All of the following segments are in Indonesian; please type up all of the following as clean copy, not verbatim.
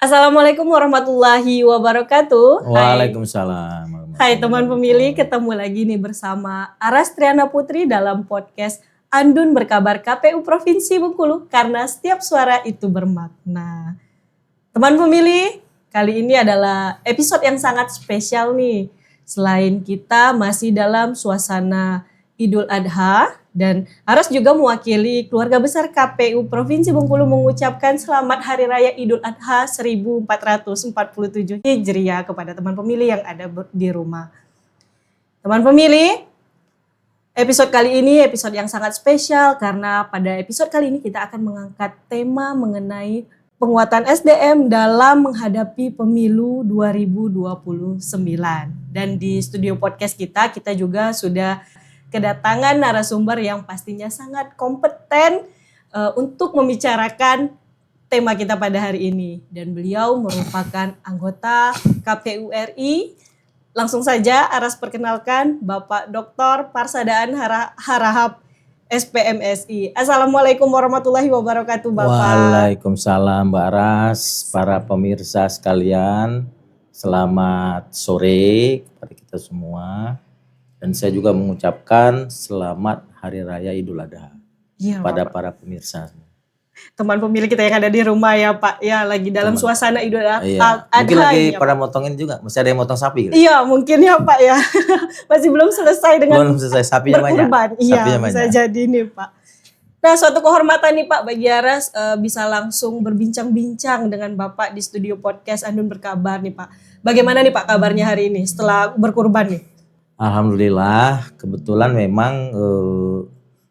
Assalamualaikum warahmatullahi wabarakatuh. Waalaikumsalam. Hai teman pemilih, ketemu lagi nih bersama Aras Triana Putri dalam podcast Andun Berkabar KPU Provinsi Bengkulu karena setiap suara itu bermakna. Teman pemilih, kali ini adalah episode yang sangat spesial nih. Selain kita masih dalam suasana Idul Adha dan Aras juga mewakili keluarga besar KPU Provinsi Bengkulu mengucapkan selamat Hari Raya Idul Adha 1447 Hijriah kepada teman pemilih yang ada di rumah. Teman pemilih, episode kali ini episode yang sangat spesial karena pada episode kali ini kita akan mengangkat tema mengenai penguatan SDM dalam menghadapi pemilu 2029. Dan di studio podcast kita juga sudah kedatangan narasumber yang pastinya sangat kompeten untuk membicarakan tema kita pada hari ini. Dan beliau merupakan anggota KPU RI. Langsung saja Aras perkenalkan Bapak Dr. Parsadaan Harahap SPMSI. Assalamualaikum warahmatullahi wabarakatuh Bapak. Waalaikumsalam Mbak Aras, para pemirsa sekalian. Selamat sore kepada kita semua. Dan saya juga mengucapkan selamat Hari Raya Idul Adha kepada para pemirsa. Teman pemilih kita yang ada di rumah ya Pak, ya lagi dalam suasana Idul Adha. Iya. Mungkin lagi ya, pada motongin juga, masih ada yang motong sapi gitu? Iya mungkin ya Pak ya, masih belum selesai dengan sapinya berkurban. Iya bisa jadi nih Pak. Nah suatu kehormatan nih Pak bagi Aras bisa langsung berbincang-bincang dengan Bapak di studio podcast Andun Berkabar nih Pak. Bagaimana nih Pak kabarnya hari ini setelah berkurban nih? Alhamdulillah, kebetulan memang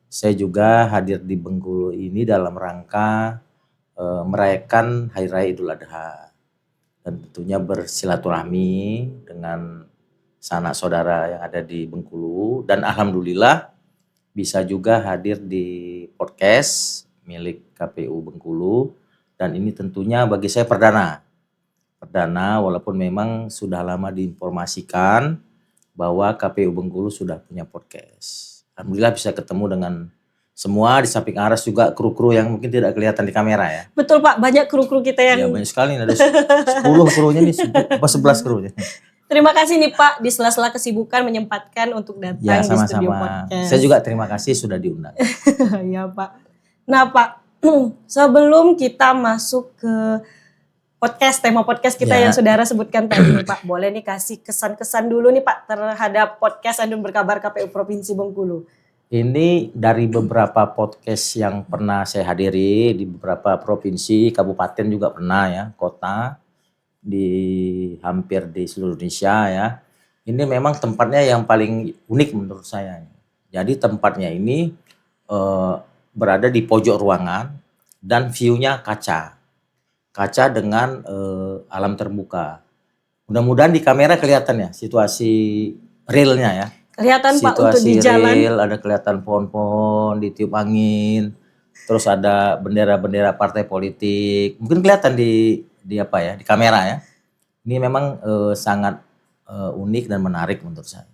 saya juga hadir di Bengkulu ini dalam rangka merayakan Hari Raya Idul Adha. Dan tentunya bersilaturahmi dengan sanak saudara yang ada di Bengkulu. Dan alhamdulillah bisa juga hadir di podcast milik KPU Bengkulu. Dan ini tentunya bagi saya perdana. Perdana walaupun memang sudah lama diinformasikan bahwa KPU Bengkulu sudah punya podcast. Alhamdulillah bisa ketemu dengan semua, di samping Aras juga kru-kru yang mungkin tidak kelihatan di kamera ya. Betul Pak, banyak kru-kru kita yang... Ya banyak sekali, ada 10 krunya nih, 11 krunya. Terima kasih nih Pak, di sela-sela kesibukan menyempatkan untuk datang ya, di studio podcast. Saya juga terima kasih sudah diundang. Ya Pak. Nah Pak, sebelum kita masuk ke tema podcast kita yang saudara sebutkan tadi nih Pak. Boleh nih kasih kesan-kesan dulu nih Pak terhadap podcast Andun Berkabar KPU Provinsi Bengkulu. Ini dari beberapa podcast yang pernah saya hadiri di beberapa provinsi, kabupaten juga pernah ya, kota, hampir di seluruh Indonesia ya. Ini memang tempatnya yang paling unik menurut saya. Jadi tempatnya ini berada di pojok ruangan dan view-nya kaca dengan alam terbuka. Mudah-mudahan di kamera kelihatan ya situasi realnya ya. Kelihatan Pak untuk di jalan. Situasi real, ada kelihatan pohon-pohon ditiup angin. Terus ada bendera-bendera partai politik. Mungkin kelihatan di kamera ya. Ini memang sangat unik dan menarik menurut saya.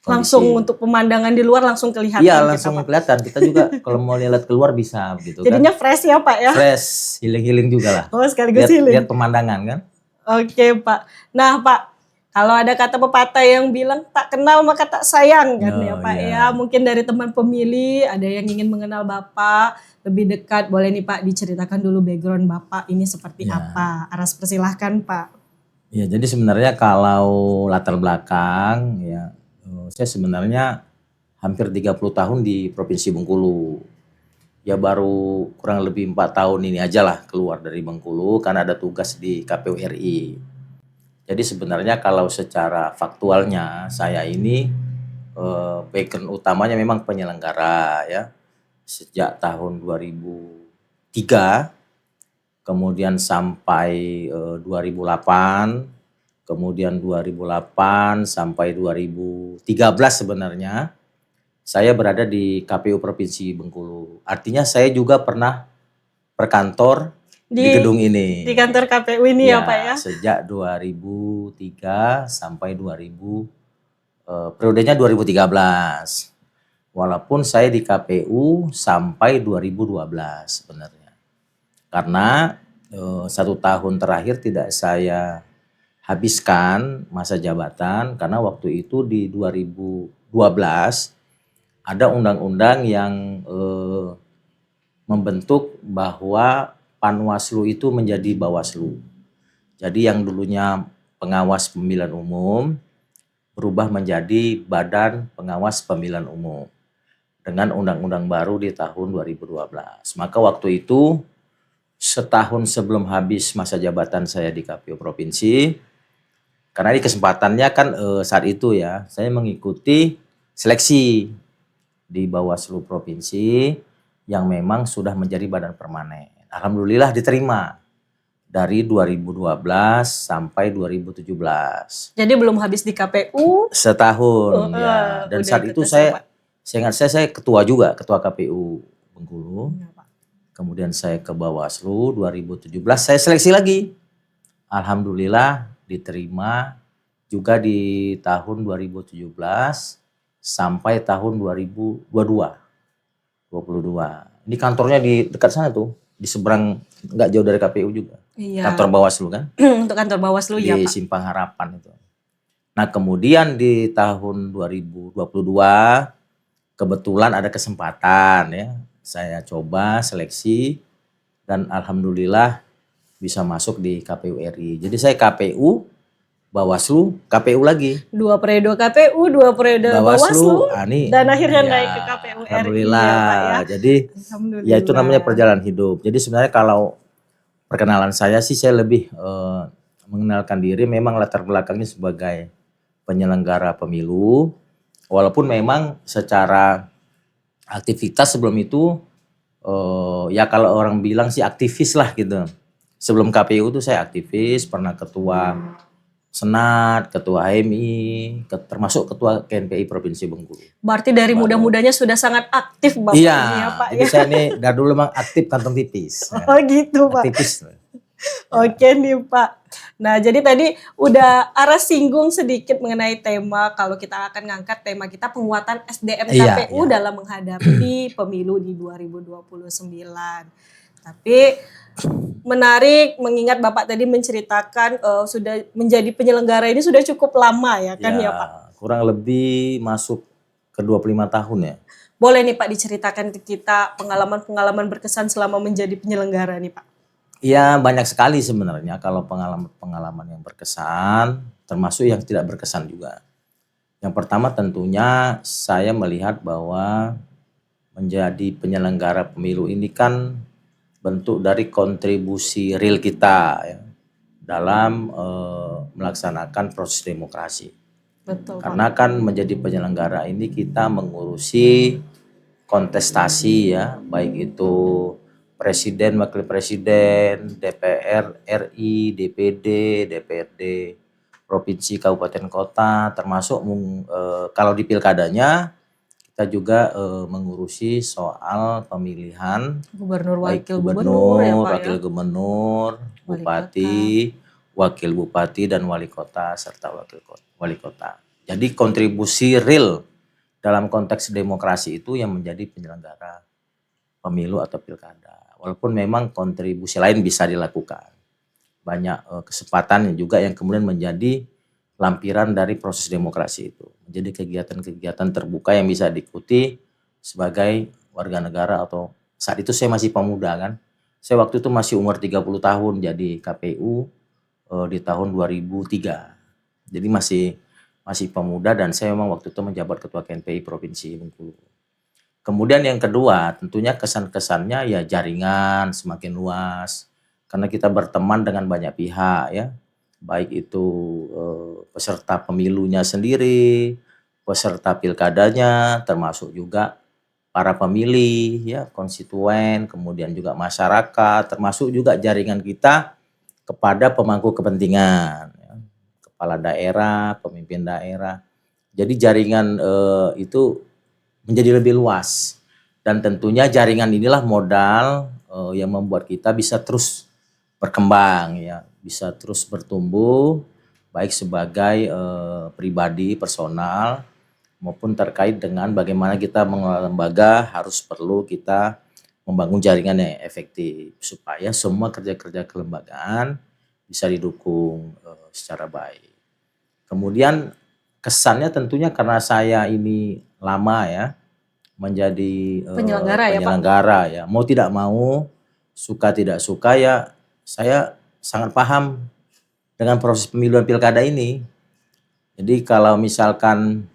Langsung untuk pemandangan di luar langsung kelihatan. Iya langsung kelihatan. Kita juga kalau mau lihat keluar bisa gitu. Jadinya fresh ya Pak ya. Fresh, healing juga lah. Oh sekaligus healing. Lihat pemandangan kan. Oke Pak. Nah Pak, kalau ada kata pepatah yang bilang tak kenal maka tak sayang kan ya Pak ya. Mungkin dari teman pemilih ada yang ingin mengenal Bapak lebih dekat. Boleh nih Pak diceritakan dulu background Bapak ini seperti apa. Aras persilahkan Pak. Ya jadi sebenarnya kalau latar belakang ya. Saya sebenarnya hampir 30 tahun di Provinsi Bengkulu. Ya baru kurang lebih 4 tahun ini aja lah keluar dari Bengkulu karena ada tugas di KPU RI. Jadi sebenarnya kalau secara faktualnya saya ini background utamanya memang penyelenggara ya. Sejak tahun 2003 kemudian sampai 2008. Kemudian 2008 sampai 2013 sebenarnya saya berada di KPU Provinsi Bengkulu. Artinya saya juga pernah berkantor di gedung ini. Di kantor KPU ini ya Pak ya? Sejak 2003 sampai periodenya 2013. Walaupun saya di KPU sampai 2012 sebenarnya. Karena 1 tahun terakhir tidak saya habiskan masa jabatan karena waktu itu di 2012 ada undang-undang yang membentuk bahwa Panwaslu itu menjadi Bawaslu. Jadi yang dulunya pengawas pemilihan umum berubah menjadi Badan Pengawas Pemilihan Umum dengan undang-undang baru di tahun 2012. Maka waktu itu setahun sebelum habis masa jabatan saya di KPU Provinsi, karena di kesempatannya kan saat itu ya, saya mengikuti seleksi di Bawaslu Provinsi yang memang sudah menjadi badan permanen. Alhamdulillah diterima dari 2012 sampai 2017. Jadi belum habis di KPU. Setahun ya. Dan udah saat ikut itu tes ya, Pak? saya ingat saya ketua juga, ketua KPU Bengkulu. Ya, Pak. Kemudian saya ke Bawaslu 2017, saya seleksi lagi. Alhamdulillah diterima juga di tahun 2017 sampai tahun 2022. Ini kantornya di dekat sana tuh, di seberang nggak jauh dari KPU juga. Iya. Kantor Bawaslu kan? Untuk kantor Bawaslu Di ya, Pak. Simpang Harapan itu. Nah, kemudian di tahun 2022 kebetulan ada kesempatan ya. Saya coba seleksi dan alhamdulillah bisa masuk di KPU RI. Jadi saya KPU, Bawaslu, KPU lagi. 2 periode KPU, 2 periode Bawaslu, dan akhirnya ya, naik ke KPU RI alhamdulillah. ya, Pak ya. Jadi Alhamdulillah. ya itu namanya perjalanan hidup. Jadi sebenarnya kalau perkenalan saya sih saya lebih mengenalkan diri, memang latar belakangnya sebagai penyelenggara pemilu. Walaupun memang secara aktivitas sebelum itu ya kalau orang bilang sih aktivis lah gitu. Sebelum KPU tuh saya aktivis, pernah ketua Senat, ketua HMI, termasuk ketua KNPI Provinsi Bengkulu. Berarti dari muda-mudanya sudah sangat aktif Bapak Iya, ini ya, Pak jadi ya. saya ini dari dulu memang aktif kantong tipis. Oh gitu, Pak. Aktivis. Oke nih, Pak. Nah, jadi tadi udah arah singgung sedikit mengenai tema, kalau kita akan ngangkat tema kita penguatan SDM Iya, KPU iya. dalam menghadapi pemilu di 2029. Tapi menarik mengingat Bapak tadi menceritakan sudah menjadi penyelenggara ini sudah cukup lama ya kan ya, Pak? Kurang lebih masuk ke 25 tahun ya. Boleh nih Pak diceritakan ke kita pengalaman-pengalaman berkesan selama menjadi penyelenggara nih Pak? Ya banyak sekali sebenarnya kalau pengalaman-pengalaman yang berkesan, termasuk yang tidak berkesan juga. Yang pertama tentunya saya melihat bahwa menjadi penyelenggara pemilu ini kan bentuk dari kontribusi real kita ya, dalam melaksanakan proses demokrasi. Betul, Karena kan menjadi penyelenggara ini kita mengurusi kontestasi ya, baik itu presiden, wakil presiden, DPR RI, DPD, DPRD, provinsi, kabupaten, kota, termasuk kalau di pilkadanya kita juga mengurusi soal pemilihan Gubernur, baik wakil gubernur, ya Pak wakil ya? gubernur, Wali bupati, wakil bupati dan wali kota serta wali kota. Jadi kontribusi real dalam konteks demokrasi itu yang menjadi penyelenggara pemilu atau pilkada. Walaupun memang kontribusi lain bisa dilakukan. Banyak kesempatan juga yang kemudian menjadi lampiran dari proses demokrasi itu. Menjadi kegiatan-kegiatan terbuka yang bisa diikuti sebagai warga negara atau saat itu saya masih pemuda kan. Saya waktu itu masih umur 30 tahun jadi KPU di tahun 2003. Jadi masih pemuda dan saya memang waktu itu menjabat ketua KNPI Provinsi Bengkulu. Kemudian yang kedua tentunya kesan-kesannya ya jaringan semakin luas karena kita berteman dengan banyak pihak ya, baik itu peserta pemilunya sendiri, peserta pilkadanya, termasuk juga para pemilih ya, konstituen, kemudian juga masyarakat, termasuk juga jaringan kita kepada pemangku kepentingan ya, kepala daerah, pemimpin daerah. Jadi jaringan itu menjadi lebih luas dan tentunya jaringan inilah modal yang membuat kita bisa terus berkembang ya, bisa terus bertumbuh baik sebagai pribadi personal maupun terkait dengan bagaimana kita mengelola lembaga harus perlu kita membangun jaringan yang efektif supaya semua kerja-kerja kelembagaan bisa didukung secara baik. Kemudian kesannya tentunya karena saya ini lama ya menjadi penyelenggara ya, mau tidak mau, suka tidak suka ya, saya sangat paham dengan proses pemilu dan pilkada ini. Jadi kalau misalkan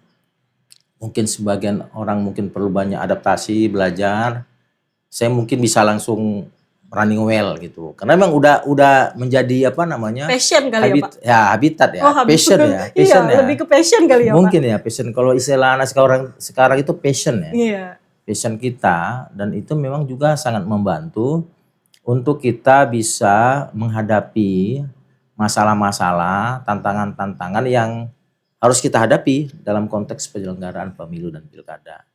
mungkin sebagian orang mungkin perlu banyak adaptasi, belajar, saya mungkin bisa langsung running well gitu. Karena memang udah menjadi apa namanya? Passion kali ya Pak? Ya habitat ya, passion ya. Passion iya, lebih ke passion kali ya mungkin Pak? Ya passion, kalau istilah anak sekarang itu passion ya. Iya. Passion kita, dan itu memang juga sangat membantu untuk kita bisa menghadapi masalah-masalah, tantangan-tantangan yang harus kita hadapi dalam konteks penyelenggaraan pemilu dan pilkada.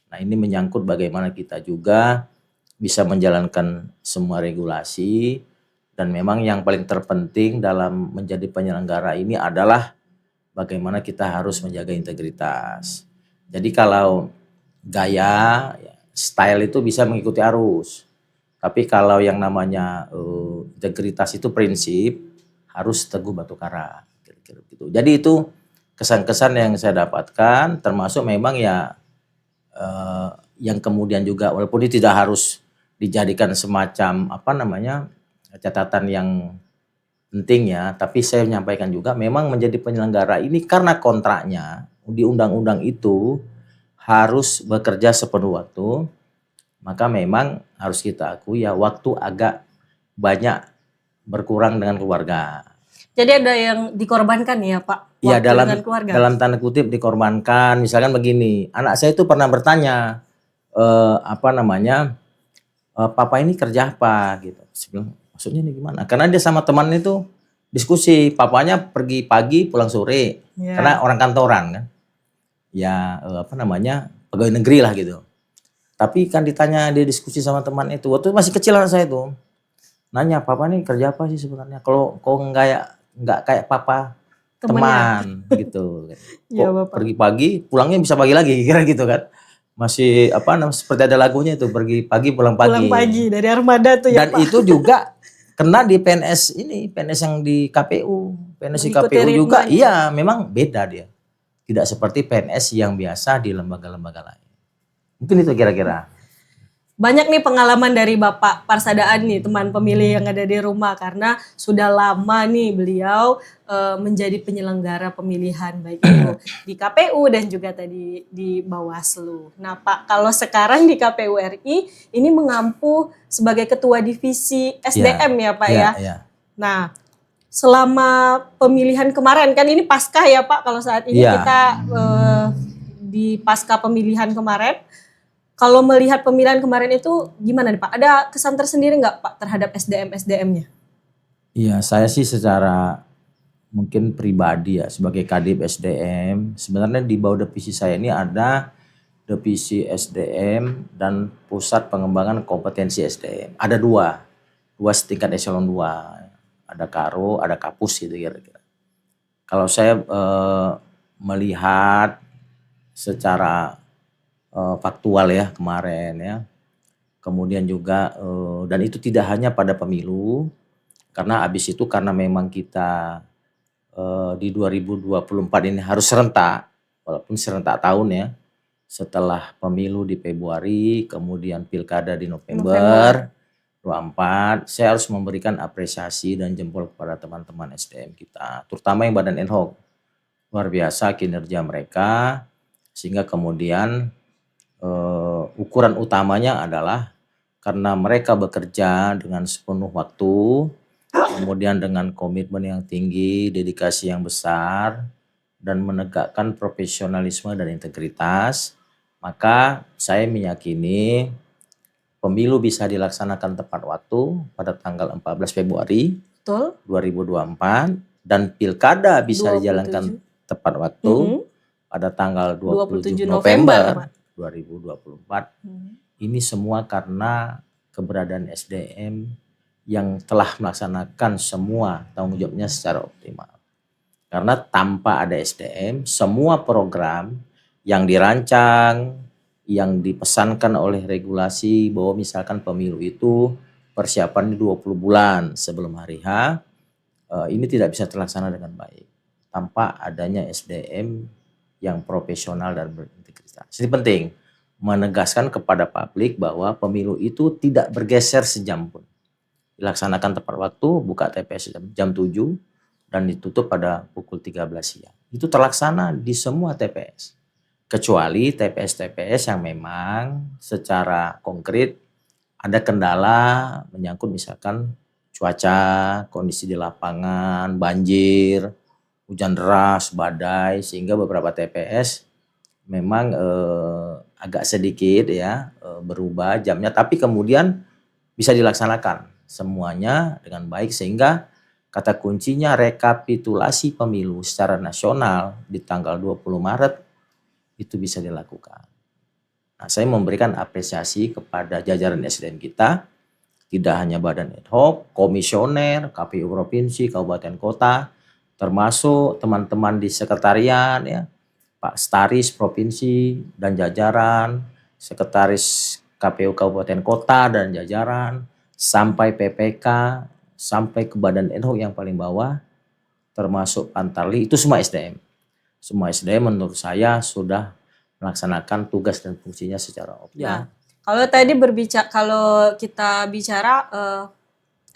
Nah, ini menyangkut bagaimana kita juga bisa menjalankan semua regulasi, dan memang yang paling terpenting dalam menjadi penyelenggara ini adalah bagaimana kita harus menjaga integritas. Jadi kalau gaya, style itu bisa mengikuti arus. Tapi kalau yang namanya integritas itu prinsip, harus teguh batu karang. Kira-kira gitu. Jadi itu kesan-kesan yang saya dapatkan, termasuk memang ya yang kemudian juga walaupun ini tidak harus dijadikan semacam apa namanya catatan yang penting ya, tapi saya menyampaikan juga memang menjadi penyelenggara ini karena kontraknya di undang-undang itu harus bekerja sepenuh waktu, maka memang harus kita akui ya waktu agak banyak berkurang dengan keluarga. Jadi ada yang dikorbankan ya Pak? Iya, dalam tanda kutip dikorbankan. Misalkan begini, anak saya itu pernah bertanya papa ini kerja apa gitu. Saya bilang, maksudnya ini gimana? Karena dia sama teman itu diskusi, papanya pergi pagi pulang sore, karena orang kantoran kan. Ya pegawai negeri lah gitu. Tapi kan ditanya, dia diskusi sama teman itu, waktu masih kecil anak saya itu, nanya, papa ini kerja apa sih sebenarnya? Kalau nggak kayak papa teman gitu. Ya, pergi pagi, pulangnya bisa pagi lagi, kira gitu kan. Masih seperti ada lagunya itu, pergi pagi pulang pagi. Pulang pagi dari armada tuh ya dan Pak. Dan itu juga kena di PNS yang di KPU. PNS di KPU juga iya memang beda dia. Tidak seperti PNS yang biasa di lembaga-lembaga lain. Mungkin itu kira-kira. Banyak nih pengalaman dari Bapak Parsadaan nih, teman pemilih yang ada di rumah, karena sudah lama nih beliau menjadi penyelenggara pemilihan baik itu di KPU dan juga tadi di Bawaslu. Nah Pak, kalau sekarang di KPU RI ini mengampu sebagai ketua divisi SDM ya Pak ya. Nah, selama pemilihan kemarin kan ini pasca ya Pak, kalau saat ini kita di pasca pemilihan kemarin. Kalau melihat pemilihan kemarin itu gimana nih Pak? Ada kesan tersendiri nggak Pak terhadap SDM-SDM-nya? Iya, saya sih secara mungkin pribadi ya sebagai Kadip SDM, sebenarnya di bawah divisi saya ini ada divisi SDM dan pusat pengembangan kompetensi SDM. Ada dua setingkat eselon 2. Ada Karo, ada Kapus gitu kira-kira. Kalau saya melihat secara faktual ya kemarin ya. Kemudian juga dan itu tidak hanya pada pemilu, karena habis itu karena memang kita di 2024 ini harus serentak, walaupun serentak tahun ya. Setelah pemilu di Februari, kemudian pilkada di November 24, saya harus memberikan apresiasi dan jempol kepada teman-teman SDM kita, terutama yang badan ad hoc. Luar biasa kinerja mereka, sehingga kemudian ukuran utamanya adalah karena mereka bekerja dengan sepenuh waktu, kemudian dengan komitmen yang tinggi, dedikasi yang besar, dan menegakkan profesionalisme dan integritas, maka saya meyakini pemilu bisa dilaksanakan tepat waktu pada tanggal 14 Februari 2024 dan pilkada bisa dijalankan tepat waktu pada tanggal 27 November 2024. Ini semua karena keberadaan SDM yang telah melaksanakan semua tanggung jawabnya secara optimal. Karena tanpa ada SDM, semua program yang dirancang, yang dipesankan oleh regulasi bahwa misalkan pemilu itu persiapan 20 bulan sebelum hari H, ini tidak bisa terlaksana dengan baik tanpa adanya SDM yang profesional dan berintegritas. Ini penting menegaskan kepada publik bahwa pemilu itu tidak bergeser sejam pun. Dilaksanakan tepat waktu, buka TPS jam 7 dan ditutup pada pukul 13 siang. Itu terlaksana di semua TPS. Kecuali TPS-TPS yang memang secara konkret ada kendala menyangkut misalkan cuaca, kondisi di lapangan, banjir, hujan deras, badai, sehingga beberapa TPS memang agak sedikit ya berubah jamnya, tapi kemudian bisa dilaksanakan semuanya dengan baik, sehingga kata kuncinya rekapitulasi pemilu secara nasional di tanggal 20 Maret itu bisa dilakukan. Nah, saya memberikan apresiasi kepada jajaran SDM kita, tidak hanya badan ad hoc, komisioner, KPU provinsi, kabupaten kota, termasuk teman-teman di sekretariat ya, Pak Staris provinsi dan jajaran, sekretaris KPU kabupaten kota dan jajaran, sampai PPK, sampai ke badan ad hoc yang paling bawah, termasuk Pantarli, itu semua SDM. Semua SDM menurut saya sudah melaksanakan tugas dan fungsinya secara optimal. Ya, kalau kita bicara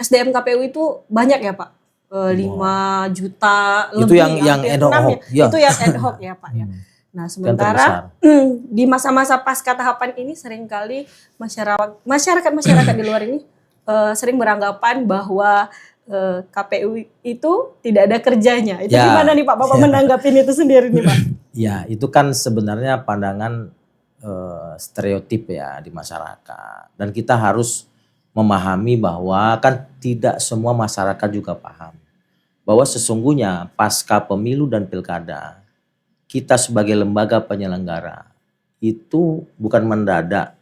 SDM KPU itu banyak ya Pak, 5 juta Itu lebih, yang hampir ad hoc, 6 ya. ya. Itu yang ad hoc ya Pak ya. Nah sementara di masa-masa pasca tahapan ini seringkali masyarakat di luar ini sering beranggapan bahwa KPU itu tidak ada kerjanya. Itu Ya. gimana nih Pak? Bapak menanggapin itu sendiri nih Pak? Ya, itu kan sebenarnya pandangan stereotip ya di masyarakat. Dan kita harus memahami bahwa kan tidak semua masyarakat juga paham bahwa sesungguhnya pasca pemilu dan pilkada, kita sebagai lembaga penyelenggara itu bukan mendadak.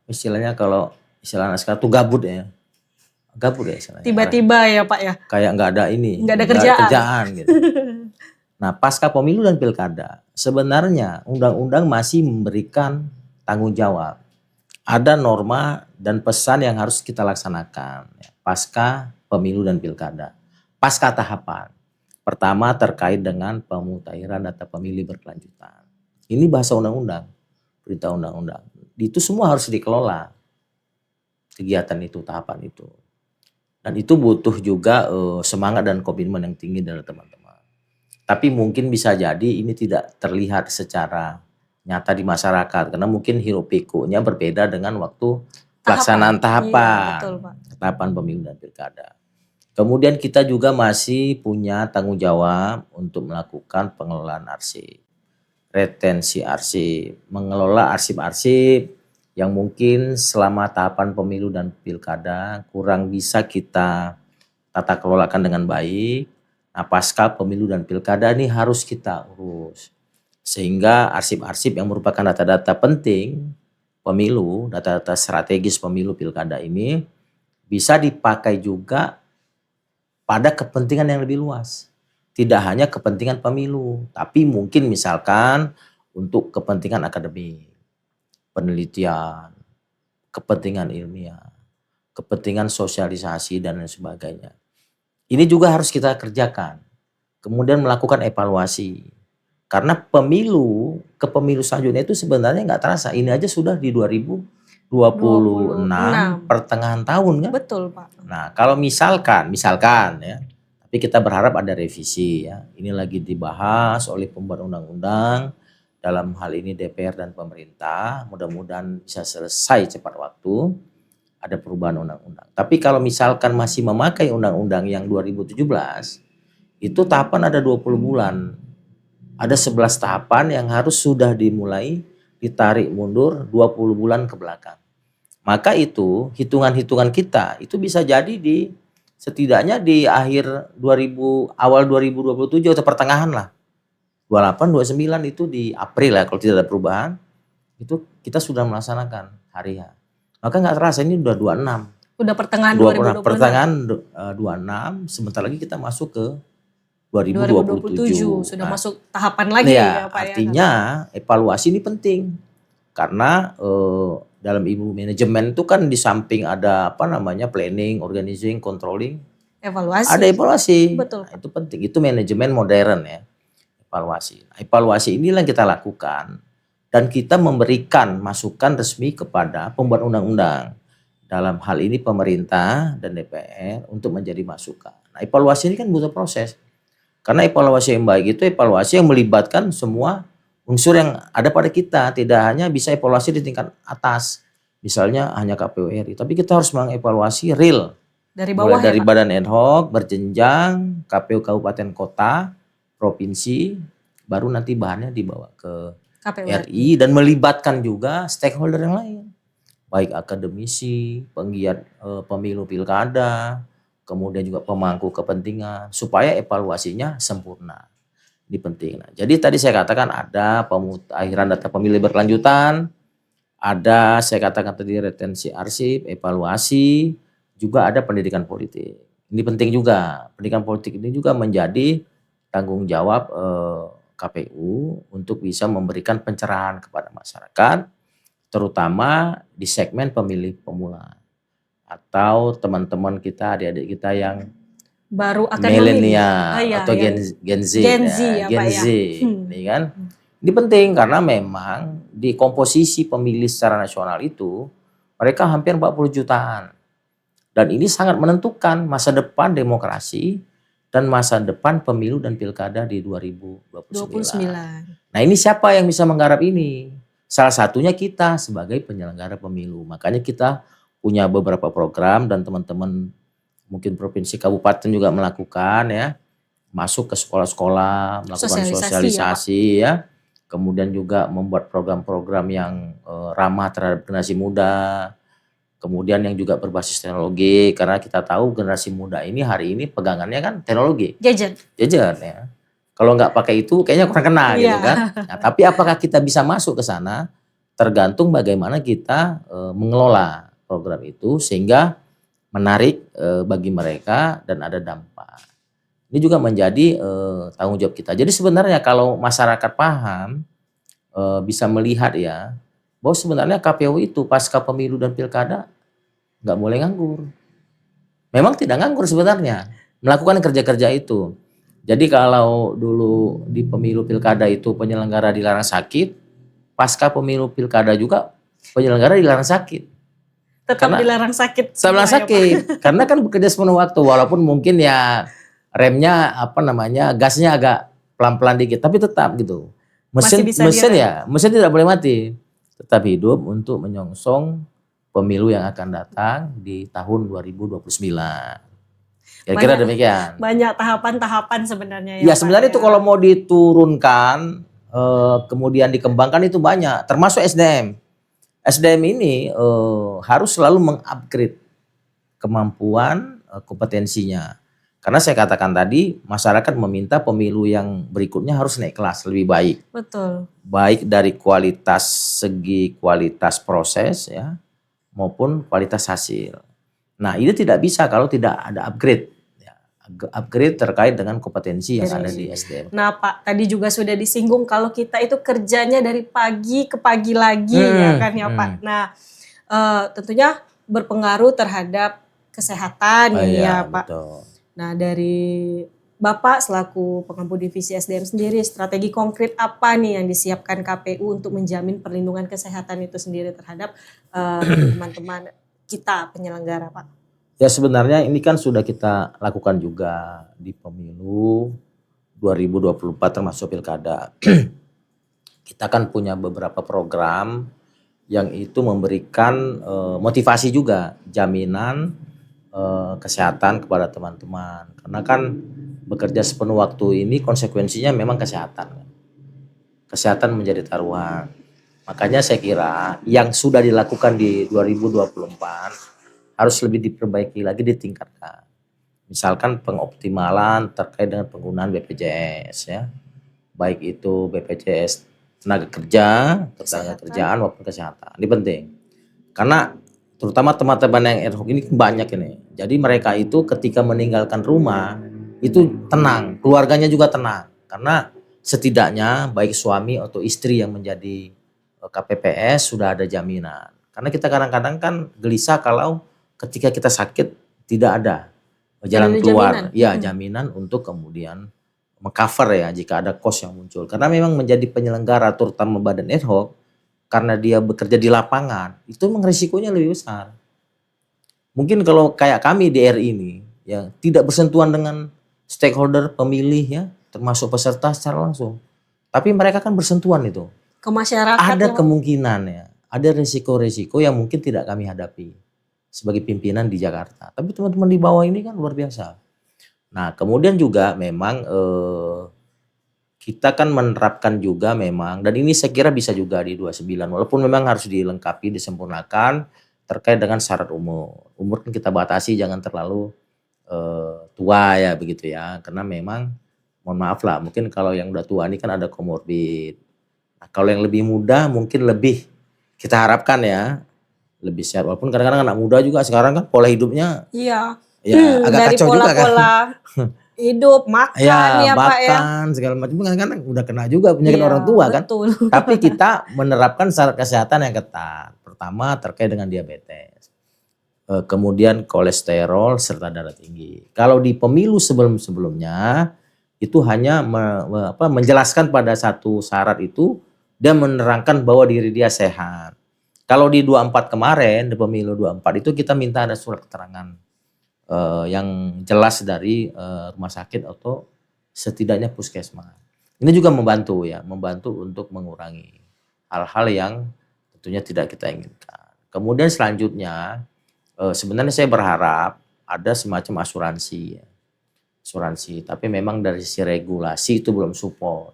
Istilahnya kalau istilah sekarang tuh gabut ya istilahnya. Tiba-tiba ya Pak ya? Kayak nggak ada kerjaan gitu. Nah, pasca pemilu dan pilkada, sebenarnya undang-undang masih memberikan tanggung jawab. Ada norma dan pesan yang harus kita laksanakan ya, pasca pemilu dan pilkada. Pasca tahapan. Pertama terkait dengan pemutahiran data pemilih berkelanjutan. Ini bahasa undang-undang, perintah undang-undang. Itu semua harus dikelola. Kegiatan itu, tahapan itu. Dan itu butuh juga semangat dan komitmen yang tinggi dari teman-teman. Tapi mungkin bisa jadi ini tidak terlihat secara nyata di masyarakat karena mungkin hiruk pikuknya berbeda dengan waktu pelaksanaan tahapan. Iya, betul, Pak. Tahapan pemilu dan pilkada. Kemudian kita juga masih punya tanggung jawab untuk melakukan pengelolaan arsip, retensi arsip, mengelola arsip-arsip yang mungkin selama tahapan pemilu dan pilkada kurang bisa kita tata kelolakan dengan baik. Nah, pasca pemilu dan pilkada ini harus kita urus. Sehingga arsip-arsip yang merupakan data-data penting pemilu, data-data strategis pemilu pilkada ini bisa dipakai juga pada kepentingan yang lebih luas. Tidak hanya kepentingan pemilu, tapi mungkin misalkan untuk kepentingan akademik, penelitian, kepentingan ilmiah, kepentingan sosialisasi dan lain sebagainya. Ini juga harus kita kerjakan. Kemudian melakukan evaluasi. Karena pemilu ke pemilu selanjutnya itu sebenarnya nggak terasa. Ini aja sudah di 2026 pertengahan tahun kan. Betul Pak. Nah kalau misalkan ya. Tapi kita berharap ada revisi ya. Ini lagi dibahas oleh pembuat undang-undang. Dalam hal ini DPR dan pemerintah. Mudah-mudahan bisa selesai cepat waktu. Ada perubahan undang-undang. Tapi kalau misalkan masih memakai undang-undang yang 2017, itu tahapan ada 20 bulan. Ada 11 tahapan yang harus sudah dimulai, ditarik mundur 20 bulan ke belakang. Maka itu hitungan-hitungan kita itu bisa jadi setidaknya di akhir awal 2027 atau pertengahan lah. 28, 29 itu di April ya kalau tidak ada perubahan. Itu kita sudah melaksanakan hari H. Maka nggak terasa ini udah 26. Udah pertengahan 2026. Pertengahan 26, sebentar lagi kita masuk ke 2027. Sudah masuk tahapan lagi ya Pak ya. Artinya evaluasi ini penting. Karena dalam ilmu manajemen itu kan di samping ada planning, organizing, controlling, ada Evaluasi. evaluasi. Betul, Nah, itu penting. Itu manajemen modern ya, evaluasi. Nah, evaluasi inilah yang kita lakukan dan kita memberikan masukan resmi kepada pembuat undang-undang. Dalam hal ini pemerintah dan DPR untuk menjadi masukan. Nah, evaluasi ini kan butuh proses. Karena evaluasi yang baik itu evaluasi yang melibatkan semua unsur yang ada pada kita. Tidak hanya bisa evaluasi di tingkat atas. Misalnya hanya KPU RI. Tapi kita harus mengevaluasi real. dari Mulai bawah ya dari Pak. badan ad hoc, berjenjang, KPU kabupaten kota, provinsi, baru nanti bahannya dibawa ke KPU RI dan melibatkan juga stakeholder yang lain. Baik akademisi, penggiat pemilu pilkada, kemudian juga pemangku kepentingan, supaya evaluasinya sempurna. Ini penting. Nah, jadi tadi saya katakan ada pemutahiran data pemilih berkelanjutan, ada saya katakan tadi retensi arsip, evaluasi, juga ada pendidikan politik. Ini penting juga. Pendidikan politik ini juga menjadi tanggung jawab KPU untuk bisa memberikan pencerahan kepada masyarakat, terutama di segmen pemilih pemula atau teman-teman kita, adik-adik kita yang baru akan memilih. milenial Iya, atau yang Gen Z, Gen Z ya Gen Pak Z, ya. ini kan. Ini penting karena memang di komposisi pemilih secara nasional itu mereka hampir 40 jutaan. Dan ini sangat menentukan masa depan demokrasi dan masa depan pemilu dan pilkada di 2029. Nah, ini siapa yang bisa menggarap ini? Salah satunya kita sebagai penyelenggara pemilu. Makanya kita punya beberapa program dan teman-teman mungkin provinsi kabupaten juga melakukan ya. Masuk ke sekolah-sekolah, melakukan sosialisasi ya. Kemudian juga membuat program-program yang ramah terhadap generasi muda. Kemudian yang juga berbasis teknologi, karena kita tahu generasi muda ini hari ini pegangannya kan teknologi. Gadget ya. Kalau nggak pakai itu kayaknya kurang kena gitu kan. Nah, tapi apakah kita bisa masuk ke sana? Tergantung bagaimana kita mengelola program itu sehingga menarik bagi mereka dan ada dampak. Ini juga menjadi tanggung jawab kita. Jadi sebenarnya kalau masyarakat paham, bisa melihat ya, bahwa sebenarnya KPU itu pasca pemilu dan pilkada nggak boleh nganggur. Memang tidak nganggur sebenarnya, melakukan kerja-kerja itu. Jadi kalau dulu di pemilu pilkada itu penyelenggara dilarang sakit, pasca pemilu pilkada juga penyelenggara dilarang sakit. tetap dilarang sakit. Dilarang sakit, karena kan bekerja sepenuh waktu, walaupun mungkin ya remnya gasnya agak pelan-pelan dikit, tapi tetap gitu. Mesin tidak boleh mati, tetap hidup untuk menyongsong pemilu yang akan datang di tahun 2029. Kira-kira demikian. Banyak tahapan-tahapan sebenarnya ya. Ya sebenarnya itu kalau mau diturunkan, kemudian dikembangkan itu banyak, termasuk SDM. SDM ini harus selalu mengupgrade kemampuan, kompetensinya. Karena saya katakan tadi, masyarakat meminta pemilu yang berikutnya harus naik kelas, lebih baik. Betul. Baik dari segi kualitas proses ya, maupun kualitas hasil. Nah, ini tidak bisa kalau tidak ada upgrade. Upgrade terkait dengan kompetensi yang ada di SDM. Nah Pak, tadi juga sudah disinggung kalau kita itu kerjanya dari pagi ke pagi lagi ya kan ya Pak. Nah, tentunya berpengaruh terhadap kesehatan ya Pak. Betul. Nah, dari Bapak selaku pengampu divisi SDM sendiri, strategi konkret apa nih yang disiapkan KPU untuk menjamin perlindungan kesehatan itu sendiri terhadap teman-teman kita penyelenggara Pak? Ya sebenarnya ini kan sudah kita lakukan juga di pemilu 2024 termasuk pilkada. Kita kan punya beberapa program yang itu memberikan motivasi juga, jaminan kesehatan kepada teman-teman. Karena kan bekerja sepenuh waktu ini konsekuensinya memang kesehatan. Kesehatan menjadi taruhan. Makanya saya kira yang sudah dilakukan di 2024 harus lebih diperbaiki lagi, ditingkatkan. Misalkan pengoptimalan terkait dengan penggunaan BPJS ya. Baik itu BPJS tenaga kerjaan maupun kesehatan. Ini penting. Karena terutama teman-teman yang ad hoc ini banyak ini. Jadi mereka itu ketika meninggalkan rumah itu tenang, keluarganya juga tenang. Karena setidaknya baik suami atau istri yang menjadi KPPS sudah ada jaminan. Karena kita kadang-kadang kan gelisah kalau ketika kita sakit tidak ada jalan Ada keluar, jaminan. ya jaminan untuk kemudian mengcover ya jika ada cost yang muncul. Karena memang menjadi penyelenggara terutama badan ad hoc karena dia bekerja di lapangan itu memang risikonya lebih besar. Mungkin kalau kayak kami di RI ini ya tidak bersentuhan dengan stakeholder pemilih ya termasuk peserta secara langsung. Tapi mereka kan bersentuhan itu. Ke masyarakat Ada yang kemungkinan ya, ada risiko-risiko yang mungkin tidak kami hadapi sebagai pimpinan di Jakarta. Tapi teman-teman di bawah ini kan luar biasa. Nah, kemudian juga memang kita kan menerapkan juga memang, dan ini saya kira bisa juga di 29, walaupun memang harus dilengkapi, disempurnakan terkait dengan syarat umur. Umur kan kita batasi jangan terlalu tua ya begitu ya, karena memang mohon maaf lah, mungkin kalau yang udah tua ini kan ada komorbid. Nah, kalau yang lebih muda mungkin lebih kita harapkan ya lebih sehat, walaupun kadang-kadang anak muda juga sekarang kan pola hidupnya iya. ya agak Dari kacau juga kan. pola-pola hidup, makan Ya, ya Pak ya. makan segala macam kadang-kadang udah kena juga penyakit Iya, orang tua kan. betul. Tapi kita menerapkan syarat kesehatan yang ketat. Pertama terkait dengan diabetes. Kemudian kolesterol serta darah tinggi. Kalau di pemilu sebelum-sebelumnya itu hanya menjelaskan pada satu syarat itu dan menerangkan bahwa diri dia sehat. Kalau di 24 kemarin, di pemilu 24 itu kita minta ada surat keterangan yang jelas dari rumah sakit atau setidaknya puskesmas. Ini juga membantu ya, membantu untuk mengurangi hal-hal yang tentunya tidak kita inginkan. Kemudian selanjutnya sebenarnya saya berharap ada semacam asuransi ya. Asuransi, tapi memang dari sisi regulasi itu belum support.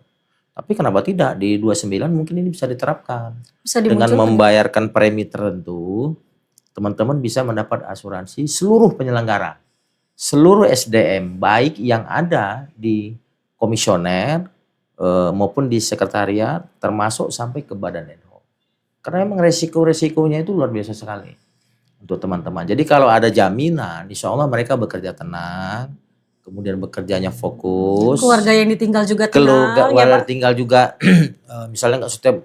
Tapi kenapa tidak di 29 mungkin ini bisa diterapkan. Bisa Dengan dimunculkan. membayarkan premi tertentu, teman-teman bisa mendapat asuransi seluruh penyelenggara, seluruh SDM, baik yang ada di komisioner maupun di sekretariat, termasuk sampai ke badan ad hoc. Karena memang resiko-resikonya itu luar biasa sekali untuk teman-teman. Jadi kalau ada jaminan, insya Allah mereka bekerja tenang, kemudian bekerjanya fokus. Keluarga yang ditinggal juga Keluarga tenang ya Pak. tinggal juga, misalnya nggak setiap,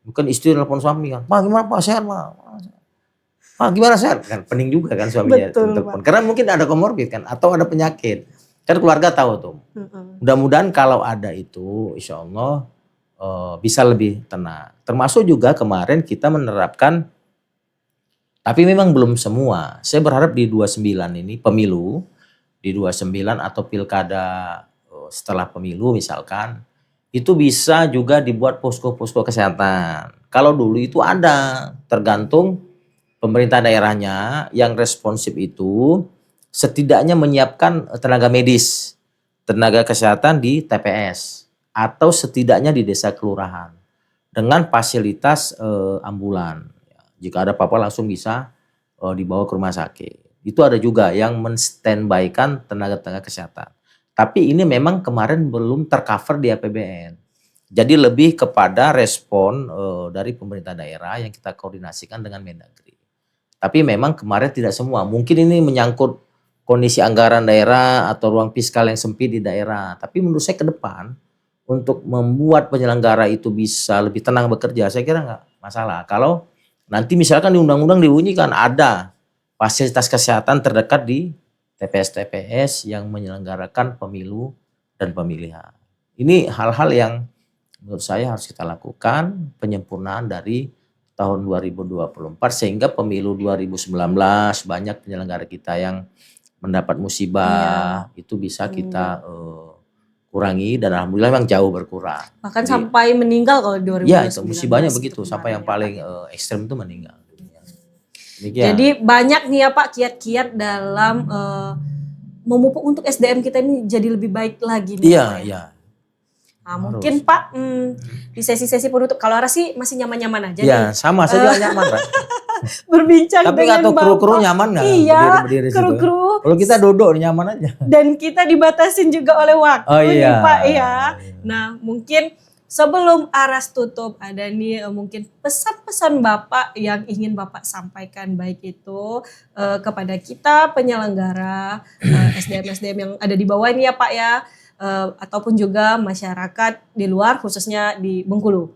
bukan istri telepon suami kan, Pak gimana Pak, sehat Pak gimana sehat, kan pening juga kan suaminya Betul, telepon. Pak. Karena mungkin ada komorbid kan, atau ada penyakit, kan keluarga tahu tuh. Mudah-mudahan kalau ada itu, insya Allah bisa lebih tenang. Termasuk juga kemarin kita menerapkan, tapi memang belum semua. Saya berharap di 29 ini pemilu, di 29 atau pilkada setelah pemilu misalkan, itu bisa juga dibuat posko-posko kesehatan. Kalau dulu itu ada, tergantung pemerintah daerahnya yang responsif itu setidaknya menyiapkan tenaga medis, tenaga kesehatan di TPS atau setidaknya di desa kelurahan dengan fasilitas ambulan. Jika ada apa-apa langsung bisa dibawa ke rumah sakit. Itu ada juga yang men-standby-kan tenaga-tenaga kesehatan. Tapi ini memang kemarin belum tercover di APBN. Jadi lebih kepada respon dari pemerintah daerah yang kita koordinasikan dengan Mendagri. Tapi memang kemarin tidak semua. Mungkin ini menyangkut kondisi anggaran daerah atau ruang fiskal yang sempit di daerah. Tapi menurut saya ke depan untuk membuat penyelenggara itu bisa lebih tenang bekerja, saya kira nggak masalah. Kalau nanti misalkan di undang-undang dibunyikan ada fasilitas kesehatan terdekat di TPS-TPS yang menyelenggarakan pemilu dan pemilihan. Ini hal-hal yang menurut saya harus kita lakukan penyempurnaan dari tahun 2024 sehingga pemilu 2019 banyak penyelenggara kita yang mendapat musibah itu bisa kita kurangi dan alhamdulillah memang jauh berkurang. Bahkan sampai meninggal kalau 2019. Ya itu musibahnya begitu kemarin sampai yang ya, paling Pak. ekstrem itu meninggal. Demikian. Jadi banyak nih ya Pak kiat-kiat dalam memupuk untuk SDM kita ini jadi lebih baik lagi nih. Iya, Pak, ya. iya. Nah, mungkin Pak di sesi-sesi penutup kalau Aras sih masih nyaman-nyaman aja nih. Ya sama saja nyaman. Berbincang Tapi dengan atau Bapak. kru-kru nyaman nggak? Iya, berdiri situ? kru-kru. Kalau kita duduk nyaman aja. Dan kita dibatasin juga oleh waktu nih Pak ya. Iya. Nah mungkin sebelum Aras tutup ada nih mungkin pesan-pesan Bapak yang ingin Bapak sampaikan baik itu kepada kita penyelenggara SDM-SDM yang ada di bawah ini ya Pak ya. Ataupun juga masyarakat di luar khususnya di Bengkulu.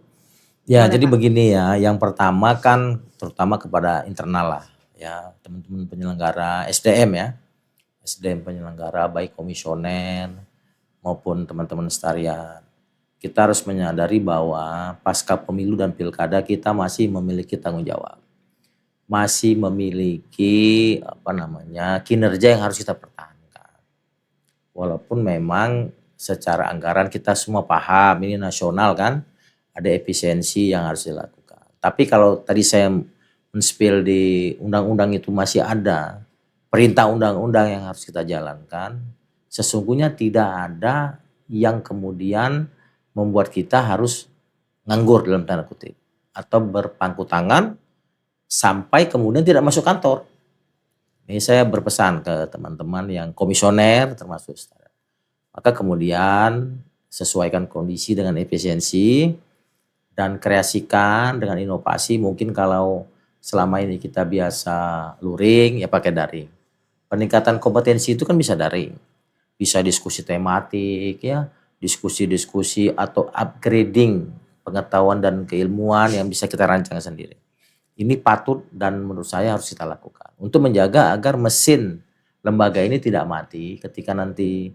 Ya, Boleh, jadi Pak. begini ya. Yang pertama kan terutama kepada internal lah ya, teman-teman penyelenggara SDM ya. SDM penyelenggara baik komisioner maupun teman-teman sekalian. Kita harus menyadari bahwa pasca pemilu dan pilkada kita masih memiliki tanggung jawab. Masih memiliki kinerja yang harus kita pertahankan. Walaupun memang secara anggaran kita semua paham ini nasional kan, ada efisiensi yang harus dilakukan. Tapi kalau tadi saya men-spill di undang-undang itu masih ada perintah undang-undang yang harus kita jalankan, sesungguhnya tidak ada yang kemudian membuat kita harus nganggur dalam tanda kutip atau berpangku tangan sampai kemudian tidak masuk kantor. Ini saya berpesan ke teman-teman yang komisioner termasuk saudara. Maka kemudian sesuaikan kondisi dengan efisiensi dan kreasikan dengan inovasi. Mungkin kalau selama ini kita biasa luring ya pakai daring. Peningkatan kompetensi itu kan bisa daring. Bisa diskusi tematik ya, diskusi-diskusi atau upgrading pengetahuan dan keilmuan yang bisa kita rancang sendiri. Ini patut dan menurut saya harus kita lakukan untuk menjaga agar mesin lembaga ini tidak mati ketika nanti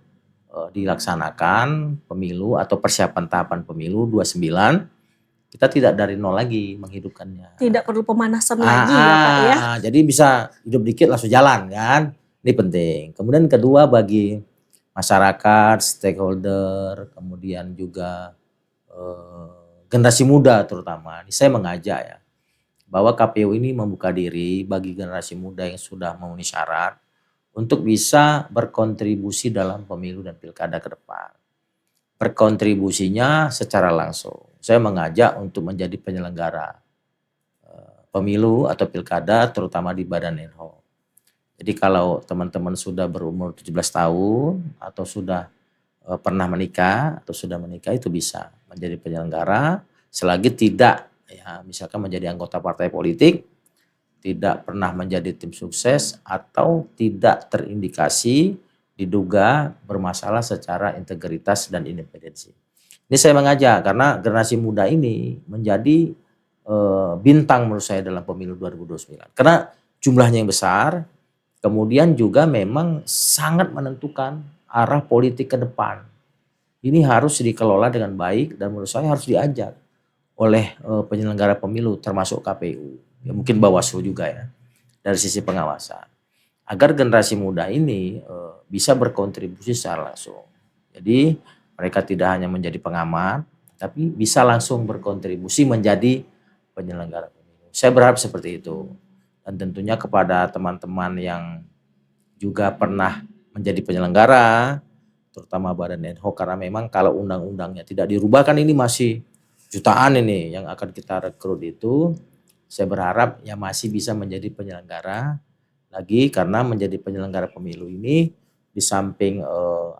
dilaksanakan pemilu atau persiapan tahapan pemilu 29, kita tidak dari nol lagi menghidupkannya. Tidak perlu pemanasan lagi ya Pak ya. Jadi bisa hidup dikit langsung jalan kan, ini penting. Kemudian kedua bagi masyarakat, stakeholder, kemudian juga generasi muda terutama, ini saya mengajak ya bahwa KPU ini membuka diri bagi generasi muda yang sudah memenuhi syarat untuk bisa berkontribusi dalam pemilu dan pilkada ke depan. Berkontribusinya secara langsung. Saya mengajak untuk menjadi penyelenggara pemilu atau pilkada terutama di Badan Enho. Jadi kalau teman-teman sudah berumur 17 tahun atau sudah pernah menikah atau sudah menikah itu bisa menjadi penyelenggara selagi tidak ya misalkan menjadi anggota partai politik, tidak pernah menjadi tim sukses atau tidak terindikasi diduga bermasalah secara integritas dan independensi. Ini saya mengajak karena generasi muda ini menjadi bintang menurut saya dalam pemilu 2029. Karena jumlahnya yang besar, kemudian juga memang sangat menentukan arah politik ke depan. Ini harus dikelola dengan baik dan menurut saya harus diajak oleh penyelenggara pemilu termasuk KPU, ya mungkin Bawaslu juga ya, dari sisi pengawasan. Agar generasi muda ini bisa berkontribusi secara langsung. Jadi mereka tidak hanya menjadi pengamat, tapi bisa langsung berkontribusi menjadi penyelenggara pemilu. Saya berharap seperti itu. Dan tentunya kepada teman-teman yang juga pernah menjadi penyelenggara, terutama Badan Enho, karena memang kalau undang-undangnya tidak dirubah kan ini masih jutaan ini yang akan kita rekrut itu, saya berharap ya masih bisa menjadi penyelenggara lagi karena menjadi penyelenggara pemilu ini di samping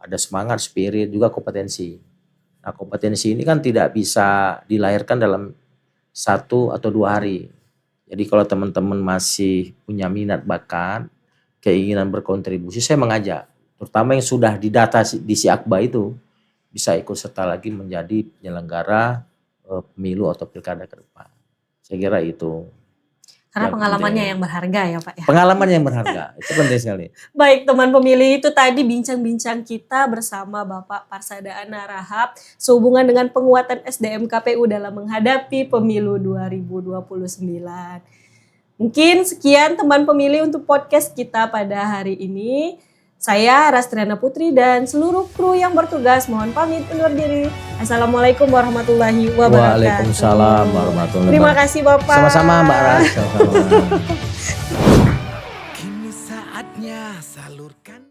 ada semangat, spirit, juga kompetensi. Nah kompetensi ini kan tidak bisa dilahirkan dalam 1 atau 2 hari. Jadi kalau teman-teman masih punya minat bakat, keinginan berkontribusi, saya mengajak, terutama yang sudah didata di Siakba itu, bisa ikut serta lagi menjadi penyelenggara pemilu atau pilkada ke depan. Saya kira itu. Karena yang pengalamannya penting. yang berharga ya Pak ya. Pengalaman yang berharga, itu penting sekali. Baik teman pemilih, itu tadi bincang-bincang kita bersama Bapak Parsadaan Harahap sehubungan dengan penguatan SDM KPU dalam menghadapi pemilu 2029. Mungkin sekian teman pemilih untuk podcast kita pada hari ini. Saya Rastriana Putri dan seluruh kru yang bertugas mohon pamit undur diri. Assalamualaikum warahmatullahi wabarakatuh. Waalaikumsalam warahmatullahi wabarakatuh. Terima kasih Bapak. Sama-sama Mbak Ras. Sama-sama. Kini saatnya salurkan